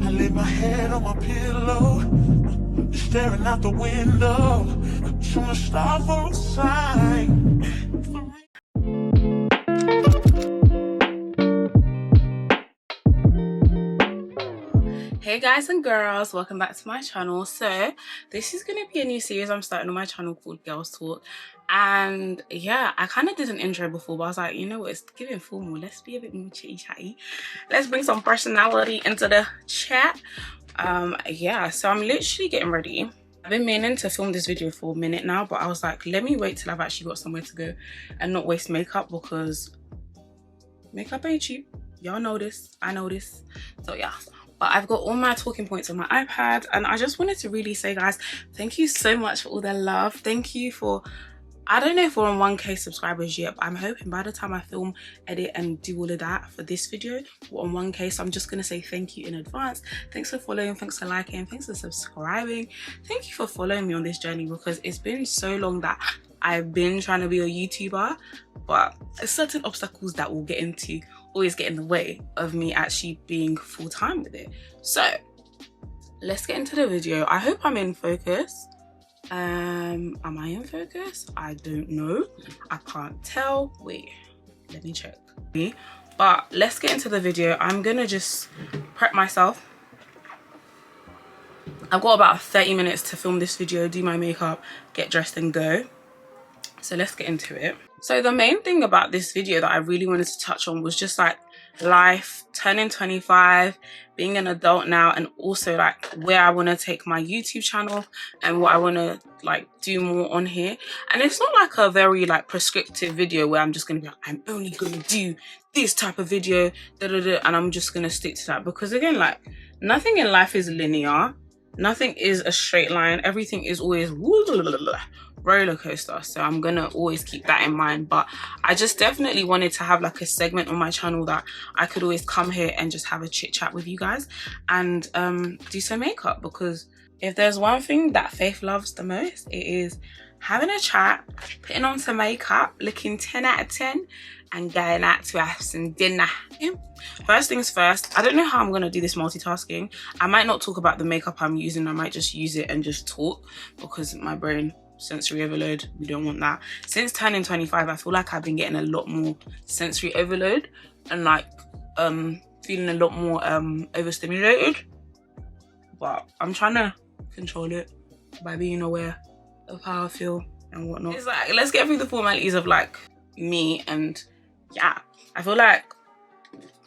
I lay my head on my pillow, staring out the window, trying to stop for a sign. Hey guys and girls, welcome back to my channel. So this is going to be a new series I'm starting on my channel called Girls Talk. And yeah, I kind of did an intro before, but I was like, you know what, it's giving formal, let's be a bit more chitty chatty, let's bring some personality into the chat. Yeah, so I'm literally getting ready. I've been meaning to film this video for a minute now, but I was like, let me wait till I've actually got somewhere to go and not waste makeup, because makeup ain't cheap. Y'all know this, I know this. So yeah, but I've got all my talking points on my iPad, and I just wanted to really say, guys, thank you so much for all the love. Thank you for, I don't know if we're on 1K subscribers yet, but I'm hoping by the time I film, edit and do all of that for this video, we're on 1K. So I'm just gonna say thank you in advance. Thanks for following, thanks for liking, thanks for subscribing. Thank you for following me on this journey, because it's been so long that I've been trying to be a YouTuber, but there's certain obstacles that will always get in the way of me actually being full-time with it. So let's get into the video. I hope I'm in focus. Am I in focus? I don't know, I can't tell. Wait, let me check. But let's get into the video. I'm gonna just prep myself. I've got about 30 minutes to film this video, do my makeup, get dressed and go. So let's get into it. So the main thing about this video that I really wanted to touch on was just like life, turning 25, being an adult now, and also like where I want to take my YouTube channel and what I want to like do more on here. And it's not like a very like prescriptive video where I'm just going to be like, I'm only going to do this type of video, and I'm just going to stick to that, because again, like nothing in life is linear. Nothing is a straight line. Everything is always roller coaster. So I'm gonna always keep that in mind. But I just definitely wanted to have like a segment on my channel that I could always come here and just have a chit chat with you guys and do some makeup, because if there's one thing that Faith loves the most, it is having a chat, putting on some makeup, looking 10 out of 10 and going out to have some dinner. First things first, I don't know how I'm gonna do this multitasking. I might not talk about the makeup I'm using, I might just use it and just talk, because my brain, sensory overload, we don't want that. Since turning 25, I feel like I've been getting a lot more sensory overload and like feeling a lot more overstimulated, but I'm trying to control it by being aware of how I feel and whatnot. It's like, let's get through the formalities of like me. And yeah, I feel like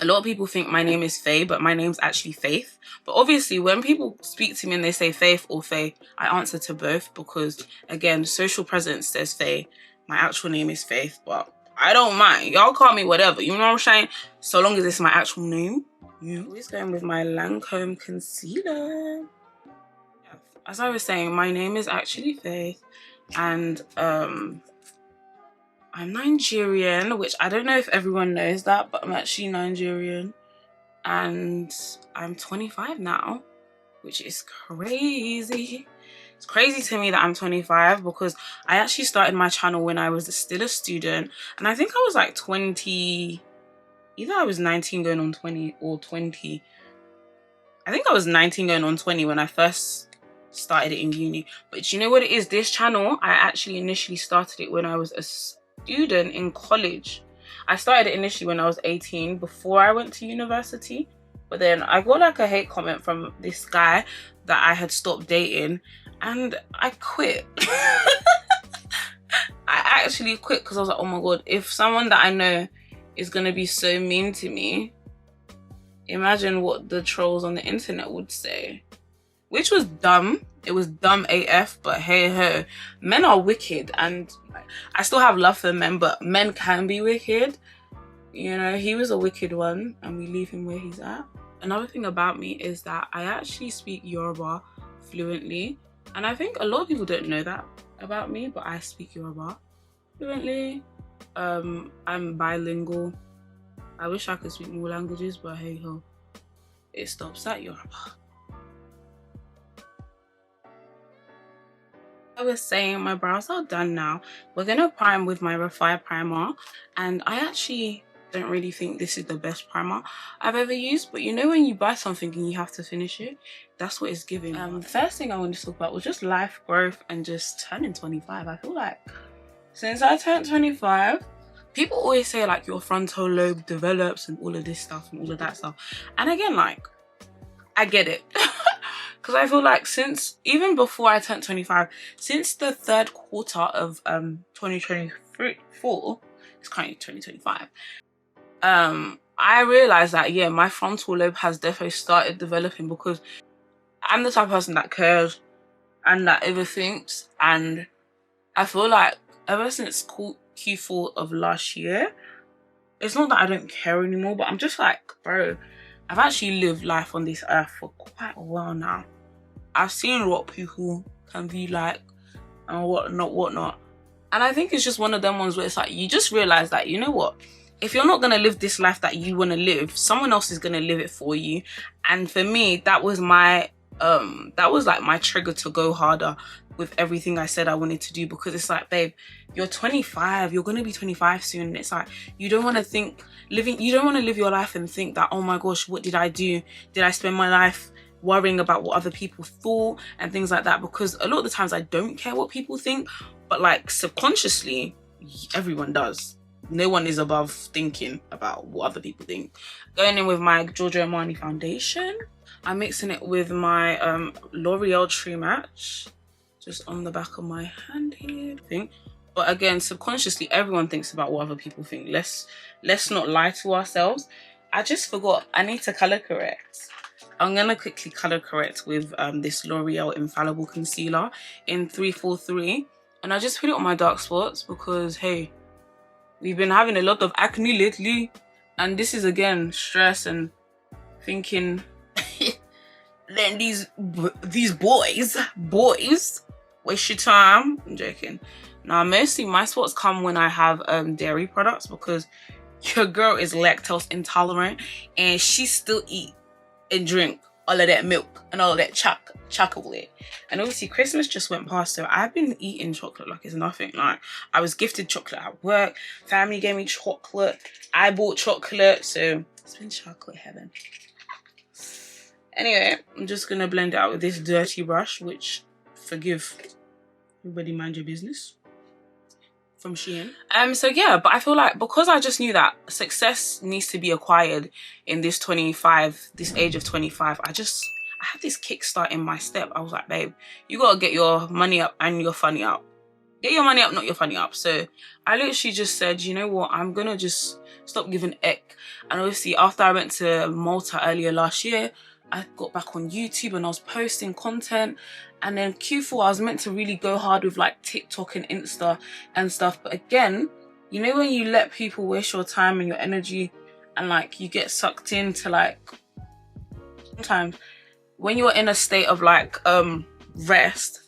a lot of people think my name is Faye, but my name's actually Faith. But obviously when people speak to me and they say Faith or Faye, I answer to both, because again, social presence says Faye, my actual name is Faith, but I don't mind, y'all call me whatever, you know what I'm saying, so long as it's my actual name. Yeah. Always going with my Lancome concealer. As I was saying, my name is actually Faith, and I'm Nigerian, which I don't know if everyone knows that, but I'm actually Nigerian, and I'm 25 now, which is crazy. It's crazy to me that I'm 25, because I actually started my channel when I was still a student, and I think I was like 20, either I was 19 going on 20 or 20. I think I was 19 going on 20 when I first started it in uni. But you know what it is, this channel, I actually initially started it when I was a student in college. I started it initially when I was 18, before I went to university, but then I got like a hate comment from this guy that I had stopped dating, and I quit. I actually quit, because I was like, oh my god, if someone that I know is gonna be so mean to me, imagine what the trolls on the internet would say. Which was dumb. It was dumb AF, but hey ho, men are wicked, and I still have love for men, but men can be wicked. You know, he was a wicked one, and we leave him where he's at. Another thing about me is that I actually speak Yoruba fluently, and I think a lot of people don't know that about me, but I speak Yoruba fluently. I'm bilingual. I wish I could speak more languages, but hey ho, it stops at Yoruba. I was saying, my brows are done now. We're gonna prime with my Refi primer, and I actually don't really think this is the best primer I've ever used, but you know when you buy something and you have to finish it, that's what it's giving. The first thing I wanted to talk about was just life growth and just turning 25. I feel like since I turned 25, people always say like your frontal lobe develops and all of this stuff and all of that stuff, and again, like, I get it. Because I feel like since, even before I turned 25, since the third quarter of 2024, it's currently 2025, I realized that, yeah, my frontal lobe has definitely started developing, because I'm the type of person that cares and that overthinks, and I feel like ever since Q4 of last year, it's not that I don't care anymore, but I'm just like, bro, I've actually lived life on this earth for quite a while now. I've seen what people can be like and whatnot. And I think it's just one of them ones where it's like, you just realize that, you know what? If you're not going to live this life that you want to live, someone else is going to live it for you. And for me, that was my, like my trigger to go harder with everything I said I wanted to do. Because it's like, babe, you're 25, you're going to be 25 soon. And it's like, you don't want to live your life and think that, oh my gosh, what did I do? Did I spend my life worrying about what other people thought and things like that? Because a lot of the times I don't care what people think, but like subconsciously, everyone does. No one is above thinking about what other people think. Going in with my Giorgio Armani foundation. I'm mixing it with my L'Oreal True Match, just on the back of my hand here, thing. But again, subconsciously, everyone thinks about what other people think. Let's not lie to ourselves. I just forgot, I need to color correct. I'm gonna quickly color correct with this L'Oreal Infallible Concealer in 343. And I just put it on my dark spots because, hey, we've been having a lot of acne lately, and this is again stress and thinking. Then these boys waste your time. I'm joking. Now mostly my spots come when I have dairy products, because your girl is lactose intolerant and she still eat and drink all of that milk and all of that chocolate. And obviously Christmas just went past, so I've been eating chocolate like it's nothing. Like, I was gifted chocolate at work, family gave me chocolate, I bought chocolate, so it's been chocolate heaven. Anyway, I'm just gonna blend it out with this dirty brush, which, forgive, everybody mind your business, from Shein. So yeah, but I feel like because I just knew that success needs to be acquired in this age of 25, I had this kickstart in my step. I was like, babe, you gotta get your money up and your funny up. Get your money up, not your funny up. So I literally just said, you know what, I'm gonna just stop giving ick. And obviously after I went to Malta earlier last year, I got back on YouTube and I was posting content. And then Q4, I was meant to really go hard with like TikTok and Insta and stuff. But again, you know when you let people waste your time and your energy, and like you get sucked into, like, sometimes when you're in a state of like rest,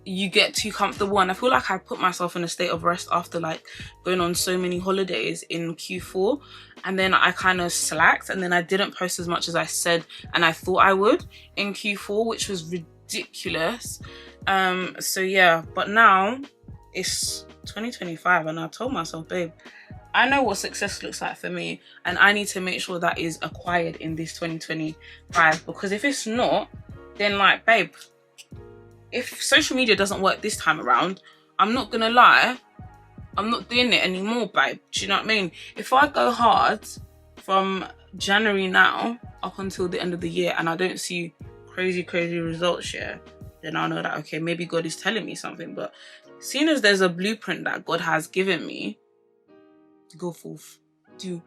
you get too comfortable. And I feel like I put myself in a state of rest after like going on so many holidays in Q4, and then I kind of slacked, and then I didn't post as much as I said and I thought I would in Q4, which was ridiculous. So yeah, but now it's 2025 and I told myself, babe, I know what success looks like for me, and I need to make sure that is acquired in this 2025, because if it's not, then like, babe, if social media doesn't work this time around, I'm not gonna lie, I'm not doing it anymore, babe. Do you know what I mean? If I go hard from January now up until the end of the year and I don't see crazy results yet, then I'll know that, okay, maybe God is telling me something. But seeing as there's a blueprint that God has given me, go forth. Do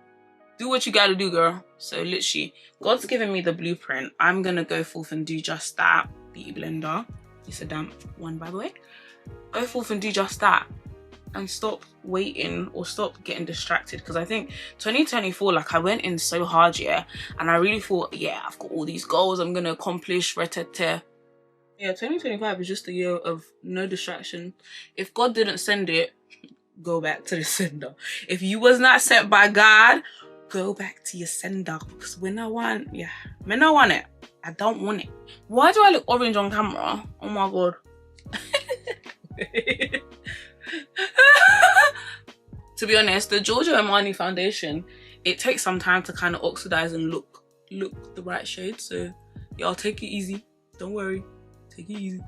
what you gotta do, girl. So literally, God's given me the blueprint. I'm gonna go forth and do just that. Beauty blender. It's a damp one, by the way. Go forth and do just that, and stop waiting or stop getting distracted. Because I think 2024, like, I went in so hard, yeah, and I really thought, yeah, I've got all these goals I'm gonna accomplish, yeah, 2025 is just a year of no distraction. If God didn't send it, go back to the sender. If you was not sent by God, go back to your sender. Because when I want it, I don't want it. Why do I look orange on camera? Oh my God. To be honest, the Giorgio Armani foundation, it takes some time to kind of oxidize and look the right shade. So y'all take it easy. Don't worry. Take it easy.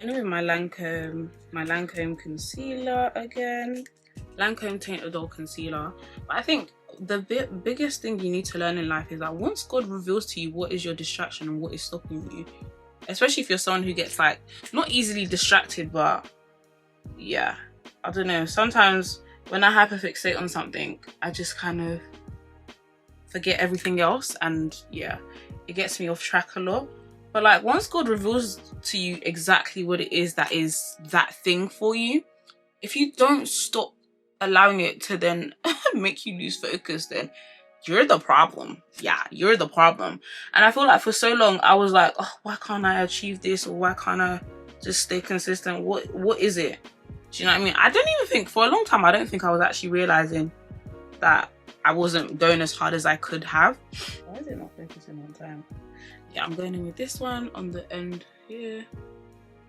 Anyway, my Lancome concealer again. Lancome Teint Adult Concealer. But I think the biggest thing you need to learn in life is that once God reveals to you what is your distraction and what is stopping you, especially if you're someone who gets like, not easily distracted, but yeah, I don't know. Sometimes when I hyperfixate on something, I just kind of forget everything else, and yeah, it gets me off track a lot. But like once God reveals to you exactly what it is that thing for you, if you don't stop allowing it to then make you lose focus, then you're the problem. Yeah, you're the problem. And I feel like for so long I was like, oh, why can't I achieve this, or why can't I just stay consistent? What is it? Do you know what I mean? I don't even think, for a long time, I don't think I was actually realizing that I wasn't going as hard as I could have. Why is it not focusing on time? Yeah, I'm going in with this one on the end here.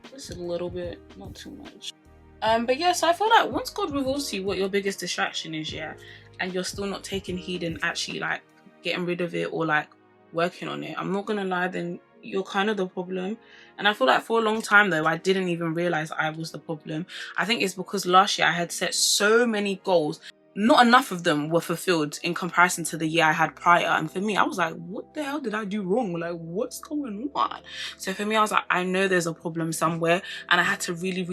Just a little bit, not too much. But yeah, so I feel like once God reveals to you what your biggest distraction is, yeah, and you're still not taking heed and actually like getting rid of it or like working on it, I'm not gonna lie, then you're kind of the problem. And I feel like for a long time though, I didn't even realize I was the problem. I think it's because last year I had set so many goals, not enough of them were fulfilled in comparison to the year I had prior. And for me, I was like, what the hell did I do wrong? Like, what's going on? So for me, I was like, I know there's a problem somewhere. And I had to really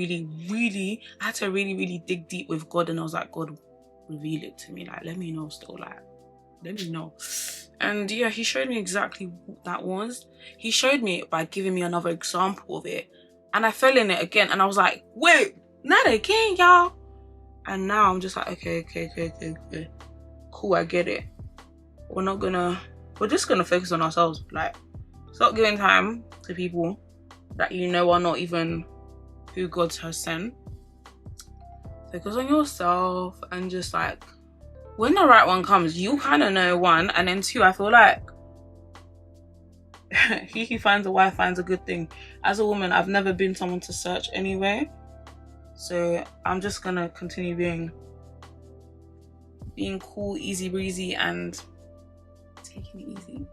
dig deep with God. And I was like, God, reveal it to me. Like, let me know still. Like, let me know. And yeah, he showed me exactly what that was. He showed me it by giving me another example of it. And I fell in it again. And I was like, wait, not again, y'all. And now I'm just like, okay. Cool, I get it. We're just gonna focus on ourselves. Like, stop giving time to people that you know are not even who God has sent. Focus on yourself, and just like, when the right one comes, you kind of know, one, and then two, I feel like he who finds a wife finds a good thing. As a woman, I've never been someone to search anyway. So I'm just gonna continue being cool, easy breezy, and taking it easy.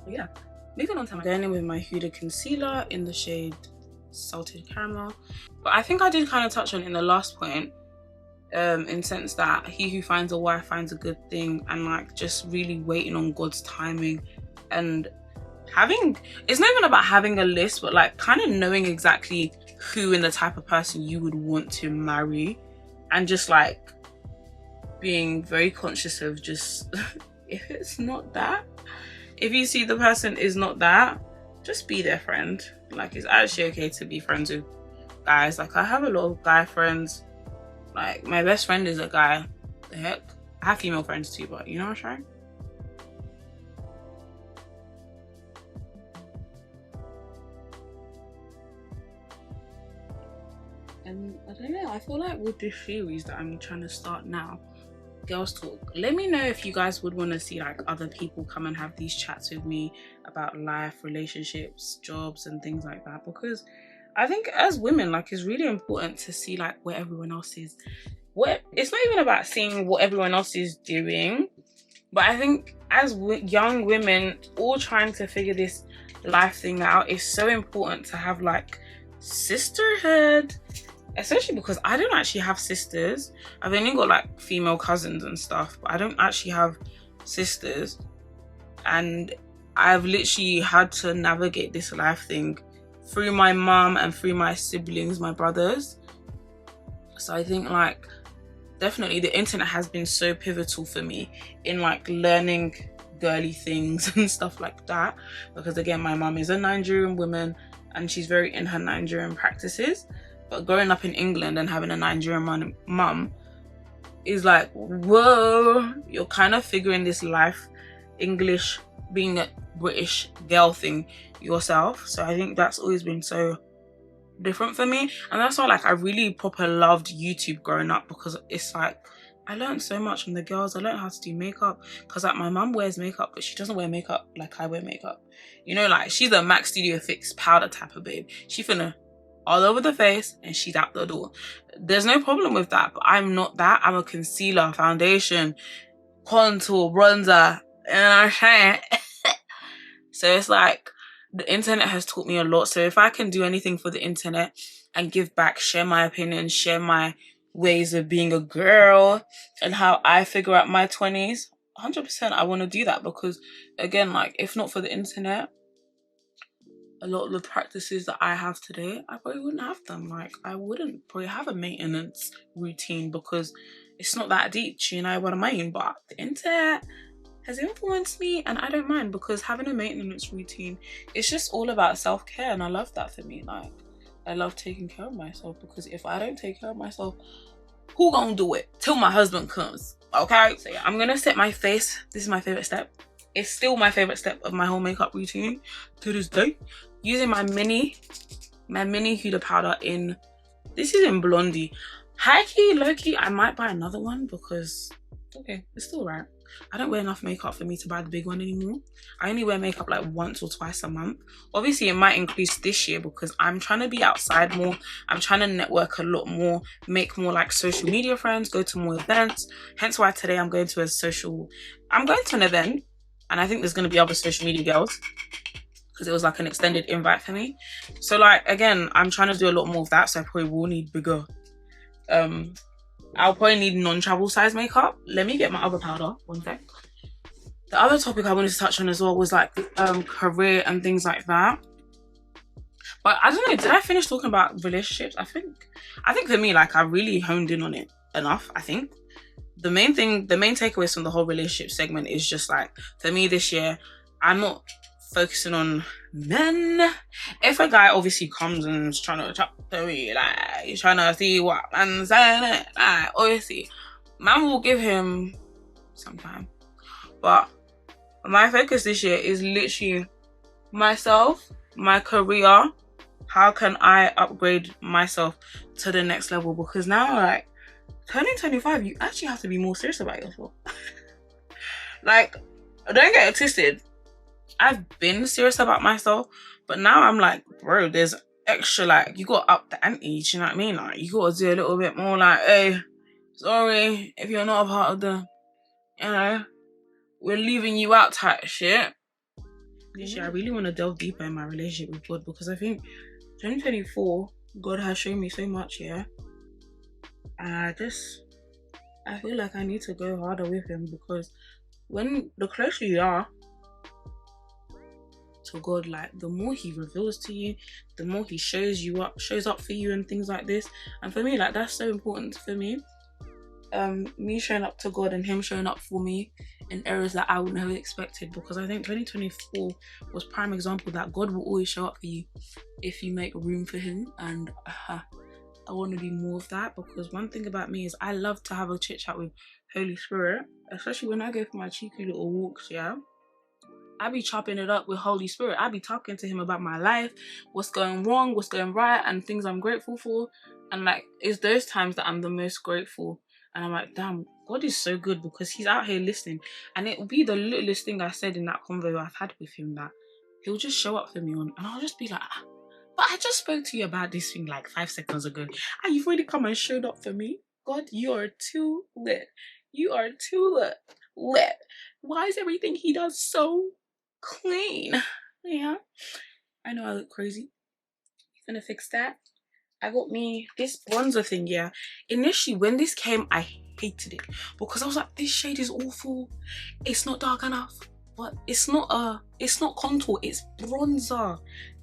Yeah. Moving on to my going in with my Huda concealer in the shade Salted Caramel. But I think I did kind of touch on it in the last point, in sense that he who finds a wife finds a good thing, and like just really waiting on God's timing, and it's not even about having a list, but like kind of knowing exactly who and the type of person you would want to marry, and just like being very conscious of just if it's not that, if you see the person is not that, just be their friend. Like, it's actually okay to be friends with guys. Like, I have a lot of guy friends. Like, my best friend is a guy. The heck, I have female friends too, but you know what I'm trying. And I don't know, I feel like with the series that I'm trying to start now, Girls Talk, let me know if you guys would want to see like other people come and have these chats with me about life, relationships, jobs and things like that, because I think as women, like, it's really important to see like where everyone else is. It's not even about seeing what everyone else is doing, but I think as young women all trying to figure this life thing out, it's so important to have like sisterhood, especially because I don't actually have sisters. I've only got like female cousins and stuff, but I don't actually have sisters, and I've literally had to navigate this life thing through my mum and through my siblings, my brothers. So I think like definitely the internet has been so pivotal for me in like learning girly things and stuff like that, because again, my mum is a Nigerian woman and she's very in her Nigerian practices. But growing up in England and having a Nigerian mum is like, whoa, you're kind of figuring this life, English, being a British girl thing yourself. So I think that's always been so different for me. And that's why like I really proper loved YouTube growing up, because it's like I learned so much from the girls. I learned how to do makeup, because like my mum wears makeup, but she doesn't wear makeup like I wear makeup. You know, like she's a MAC Studio Fix powder type of babe. She finna all over the face, and she's out the door. There's no problem with that, but I'm not that. I'm a concealer, foundation, contour, bronzer, and I shine. So it's like, the internet has taught me a lot. So if I can do anything for the internet and give back, share my opinions, share my ways of being a girl and how I figure out my 20s, 100% I want to do that. Because again, like, if not for the internet, a lot of the practices that I have today, I probably wouldn't have them. Like, I wouldn't probably have a maintenance routine because it's not that deep, you know what I mean? But the internet has influenced me, and I don't mind, because having a maintenance routine, it's just all about self-care, and I love that for me. Like, I love taking care of myself, because if I don't take care of myself, who gonna do it till my husband comes? Okay, so yeah, I'm gonna set my face. This is my favorite step. It's still my favorite step of my whole makeup routine to this day. Using my mini Huda powder in, this is in Blondie. High key, low key, I might buy another one because, okay, it's still right. I don't wear enough makeup for me to buy the big one anymore. I only wear makeup like once or twice a month. Obviously, it might increase this year because I'm trying to be outside more. I'm trying to network a lot more, make more like social media friends, go to more events. Hence why today I'm going to an event, and I think there's going to be other social media girls because it was like an extended invite for me. So like, again, I'm trying to do a lot more of that, so I probably will need bigger. I'll probably need non-travel size makeup. Let me get my other powder, one sec. The other topic I wanted to touch on as well was like career and things like that. But I don't know, did I finish talking about relationships? I think for me, like, I really honed in on it enough. I think the main takeaways from the whole relationship segment is just like, for me this year, I'm not focusing on men. If a guy obviously comes and is trying to talk to me, like, he's trying to see what I'm saying, like, obviously, man will give him some time. But my focus this year is literally myself, my career. How can I upgrade myself to the next level? Because now, like, turning 25, you actually have to be more serious about yourself. Like, don't get it twisted. I've been serious about myself, but now I'm like, bro, there's extra, like, you got to up the ante, you know what I mean? Like, you got to do a little bit more, like, hey, sorry if you're not a part of the, you know, we're leaving you out type shit. This year, I really want to delve deeper in my relationship with God, because I think 2024, God has shown me so much, yeah? And I feel like I need to go harder with him, because the closer you are to God, like, the more he reveals to you, the more he shows up for you and things like this. And for me, like, that's so important for me. Me showing up to God and him showing up for me in areas that I would never expected, because I think 2024 was prime example that God will always show up for you if you make room for him. And I want to do more of that, because one thing about me is I love to have a chit chat with Holy Spirit, especially when I go for my cheeky little walks, yeah? I be chopping it up with Holy Spirit. I be talking to him about my life, what's going wrong, what's going right, and things I'm grateful for. And like, it's those times that I'm the most grateful. And I'm like, damn, God is so good, because he's out here listening. And it will be the littlest thing I said in that convo I've had with him that he'll just show up for me on. And I'll just be like, but I just spoke to you about this thing like 5 seconds ago, and you've already come and showed up for me. God, you are too lit. You are too lit. Why is everything he does so clean? Yeah, I know I look crazy. He's gonna fix that. I got me this bronzer thing, yeah. Initially, when this came, I hated it, because I was like, this shade is awful. It's not dark enough. But it's not contour, it's bronzer.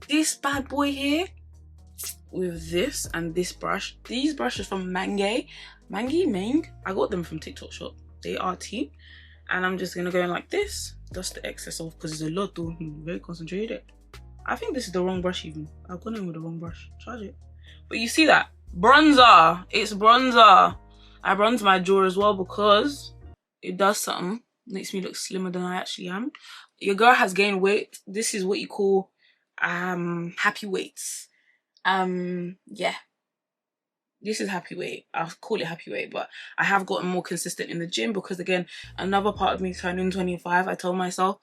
This bad boy here, with this and this brush. These brushes from Mang. I got them from TikTok shop. They are tea. And I'm just gonna go in like this, dust the excess off, because it's a lot though. Very concentrated. I think this is the wrong brush even. I've gone in with the wrong brush. Charge it. But you see that? Bronzer. It's bronzer. I bronze my jaw as well because it does something. Makes me look slimmer than I actually am. Your girl has gained weight. This is what you call happy weights. Yeah. This is happy weight. I'll call it happy weight, but I have gotten more consistent in the gym, because again, another part of me turning 25, I told myself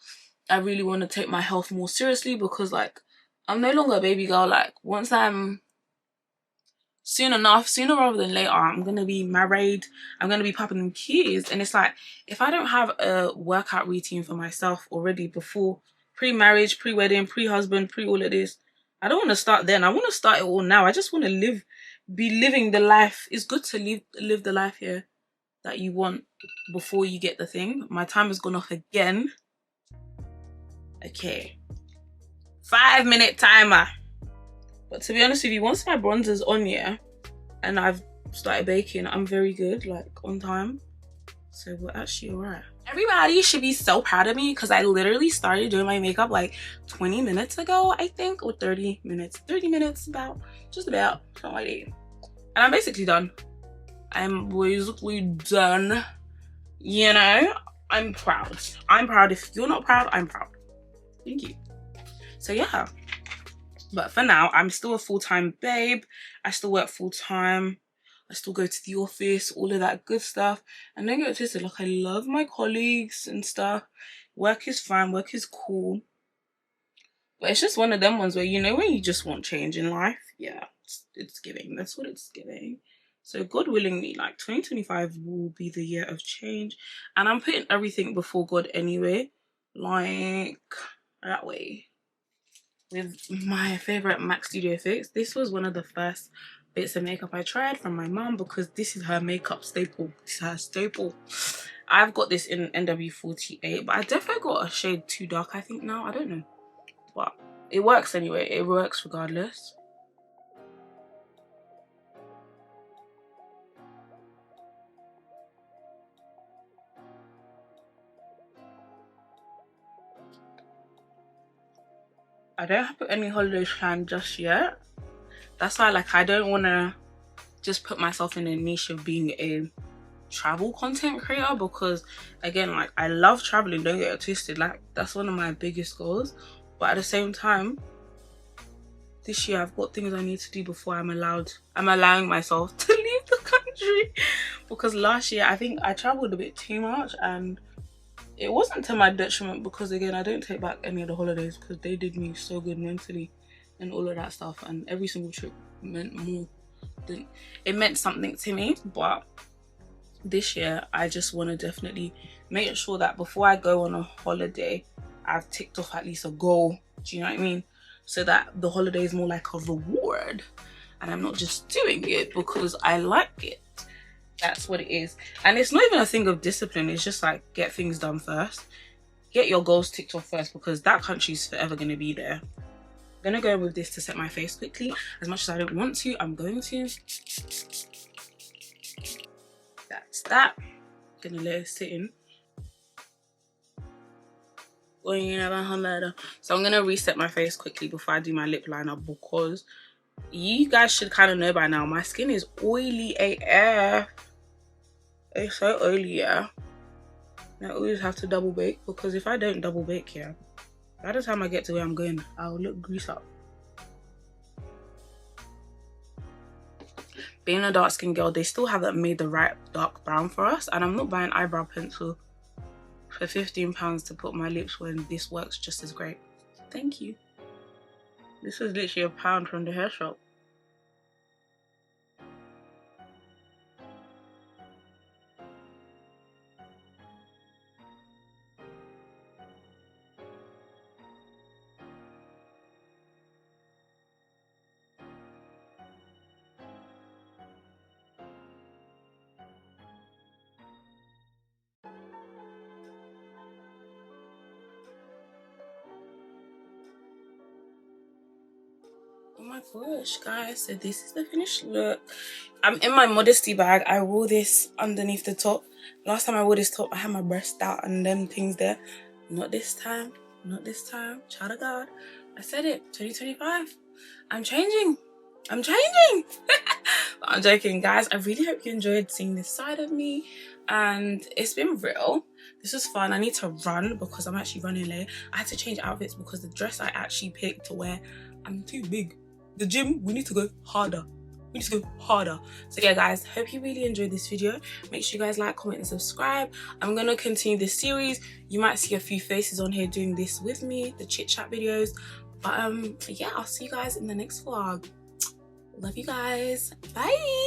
I really want to take my health more seriously, because like, I'm no longer a baby girl. Like, once I'm soon enough, sooner rather than later, I'm gonna be married, I'm gonna be popping them kids. And it's like, if I don't have a workout routine for myself already before, pre-marriage, pre-wedding, pre-husband, pre-all of this, I don't want to start then. I want to start it all now. I just want to be living the life. It's good to live the life here that you want before you get the thing. My time has gone off again. Okay, 5-minute timer. But to be honest with you, once my bronzer's on, yeah, and I've started baking, I'm very good, like on time. So we're actually alright. Everybody should be so proud of me because I literally started doing my makeup like 20 minutes ago, I think, or 30 minutes. 30 minutes, just about, something like that. And I'm basically done. I'm basically done. You know, I'm proud. I'm proud. If you're not proud, I'm proud. Thank you. So yeah. But for now, I'm still a full-time babe. I still work full-time. I still go to the office, all of that good stuff. And don't get it twisted, like I love my colleagues and stuff. Work is fine, work is cool. But it's just one of them ones where, you know, when you just want change in life, yeah, it's giving. That's what it's giving. So God willingly, like 2025 will be the year of change. And I'm putting everything before God anyway. Like that way. With my favorite MAC Studio Fix, this was one of the first bits of makeup I tried from my mum because this is her makeup staple. This is her staple. I've got this in NW48, but I definitely got a shade too dark, I think now. I don't know. But it works anyway. It works regardless. I don't have any holidays planned just yet. That's why, like, I don't want to just put myself in a niche of being a travel content creator because, again, like, I love traveling, don't get it twisted. Like, that's one of my biggest goals. But at the same time, this year I've got things I need to do before I'm allowing myself to leave the country. Because last year, I think I traveled a bit too much and it wasn't to my detriment because, again, I don't take back any of the holidays because they did me so good mentally and all of that stuff, and every single trip meant more than it meant something to me. But this year I just want to definitely make sure that before I go on a holiday I've ticked off at least a goal, do you know what I mean, so that the holiday is more like a reward and I'm not just doing it because I like it. That's what it is. And it's not even a thing of discipline, it's just like, get things done first, get your goals ticked off first, because that country's forever going to be there. I'm gonna go with this to set my face quickly. As much as I don't want to, I'm going to. That's that. Gonna let it sit in. So I'm gonna reset my face quickly before I do my lip liner because you guys should kind of know by now, my skin is oily AF. It's so oily, yeah. And I always have to double bake because if I don't double bake, yeah, by the time I get to where I'm going, I'll look grease up. Being a dark skinned girl, they still haven't made the right dark brown for us, and I'm not buying eyebrow pencil for £15 to put my lips when this works just as great. Thank you. This was literally £1 from the hair shop. Oh my gosh, guys, so this is the finished look. I'm in my modesty bag. I wore this underneath the top. Last time I wore this top, I had my breast out and them things there. Not this time. Not this time. Child of God. I said it. 2025. I'm changing. I'm changing. I'm joking, guys. I really hope you enjoyed seeing this side of me. And it's been real. This was fun. I need to run because I'm actually running late. I had to change outfits because the dress I actually picked to wear, I'm too big. The gym, we need to go harder. We need to go harder. So yeah, guys, hope you really enjoyed this video. Make sure you guys like, comment, and subscribe. I'm going to continue this series. You might see a few faces on here doing this with me, the chit chat videos. But yeah, I'll see you guys in the next vlog. Love you guys. Bye.